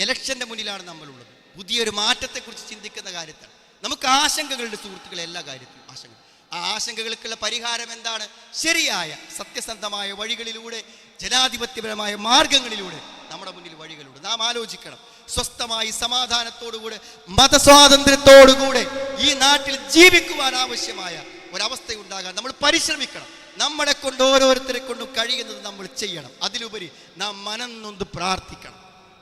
ഇലക്ഷൻ്റെ മുന്നിലാണ് നമ്മളുള്ളത്. പുതിയൊരു മാറ്റത്തെക്കുറിച്ച് ചിന്തിക്കുന്ന കാര്യത്തിൽ നമുക്ക് ആശങ്കകളുടെ സുഹൃത്തുക്കളെ, എല്ലാ കാര്യത്തിലും ആശങ്ക. ആ ആശങ്കകൾക്കുള്ള പരിഹാരം എന്താണ്? ശരിയായ സത്യസന്ധമായ വഴികളിലൂടെ, ജനാധിപത്യപരമായ മാർഗങ്ങളിലൂടെ നമ്മുടെ മുന്നിൽ വഴികളുണ്ട്. നാം ആലോചിക്കണം. സ്വസ്ഥമായി സമാധാനത്തോടുകൂടെ മതസ്വാതന്ത്ര്യത്തോടുകൂടെ ഈ നാട്ടിൽ ജീവിക്കുവാൻ ആവശ്യമായ ഒരവസ്ഥയുണ്ടാകാൻ നമ്മൾ പരിശ്രമിക്കണം. നമ്മളെ കൊണ്ട് ഓരോരുത്തരെ കൊണ്ടും കഴിയുന്നത് നമ്മൾ ചെയ്യണം. അതിലുപരി നാം മനം നൊന്ത് പ്രാർത്ഥിക്കണം.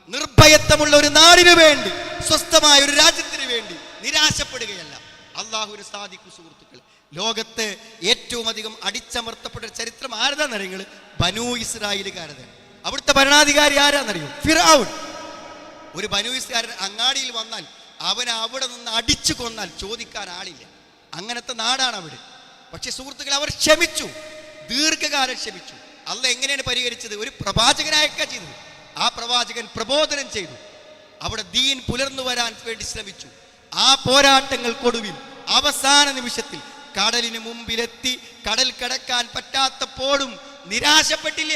നിർഭയത്വമുള്ള ഒരു നാടിനു വേണ്ടി, സ്വസ്ഥമായ ഒരു രാജ്യത്തിന് വേണ്ടി നിരാശപ്പെടുകയല്ല. അള്ളാഹുവിന് സാധിക്കും സുഹൃത്തുക്കൾ. ലോകത്ത് ഏറ്റവും അധികം അടിച്ചമർത്തപ്പെട്ട ചരിത്രം ആരതാന്നറിയുങ്ങൾ? ബനൂ ഇസ്രായേലുകാരതാണ്. അവിടുത്തെ ഭരണാധികാരി ആരാന്നറിയോ? ഫിർഔൻ. ഒരു ബനൂ ഇസ്രായേൽ അങ്ങാടിയിൽ വന്നാൽ അവനെ അവിടെ നിന്ന് അടിച്ചു കൊന്നാൽ ചോദിക്കാൻ ആളില്ല. അങ്ങനത്തെ നാടാണ് അവിടെ. പക്ഷെ സുഹൃത്തുക്കൾ, അവർ ക്ഷമിച്ചു, ദീർഘകാലം ക്ഷമിച്ചു. അള്ളാഹ് എങ്ങനെയാണ് പരിഹരിച്ചത്? ഒരു പ്രവാചകനായൊക്കെ ചെയ്തത്. ആ പ്രവാചകൻ പ്രബോധനം ചെയ്തു, അവിടെ ദീൻ പുലർന്നു വരാൻ വേണ്ടി ശ്രമിച്ചു. ആ പോരാട്ടങ്ങൾക്കൊടുവിൽ അവസാന നിമിഷത്തിൽ കടലിന് മുമ്പിലെത്തി. കടൽ കടക്കാൻ പറ്റാത്തപ്പോഴും നിരാശപ്പെട്ടില്ല.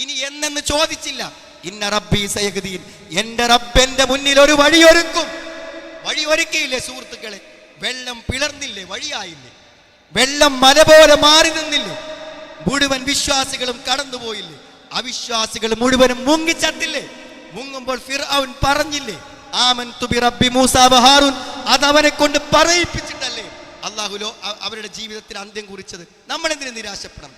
ഇനി എന്നെന്ന് ചോദിച്ചില്ല. ഇന്ന റബ്ബി സയഹ്ദീൻ, എന്റെ റബ്ബ് എന്റെ മുന്നിൽ ഒരു വഴിയൊരുക്കും. വഴിയൊരുക്കിയില്ലേ സുഹൃത്തുക്കളെ? വെള്ളം പിളർന്നില്ലേ? വഴിയായില്ലേ? വെള്ളം മല പോലെ മാറി നിന്നില്ലേ? മുഴുവൻ വിശ്വാസികളും കടന്നുപോയില്ലേ? അവിശ്വാസികൾ മുഴുവനും മുങ്ങിച്ചത്തില്ലേ? മുങ്ങുമ്പോൾ ഫിർഔൻ പറഞ്ഞില്ലേ, ആമൻതു ബി റബ്ബി മൂസ വ ഹാറൂൻ? അതവനെ കൊണ്ട് പറയിപ്പിച്ചിട്ടല്ലേ അല്ലാഹു അവരുടെ ജീവിതത്തിൽ അന്ത്യം കുറിച്ചത്. നമ്മൾ എന്തിനു നിരാശപ്പെടണം?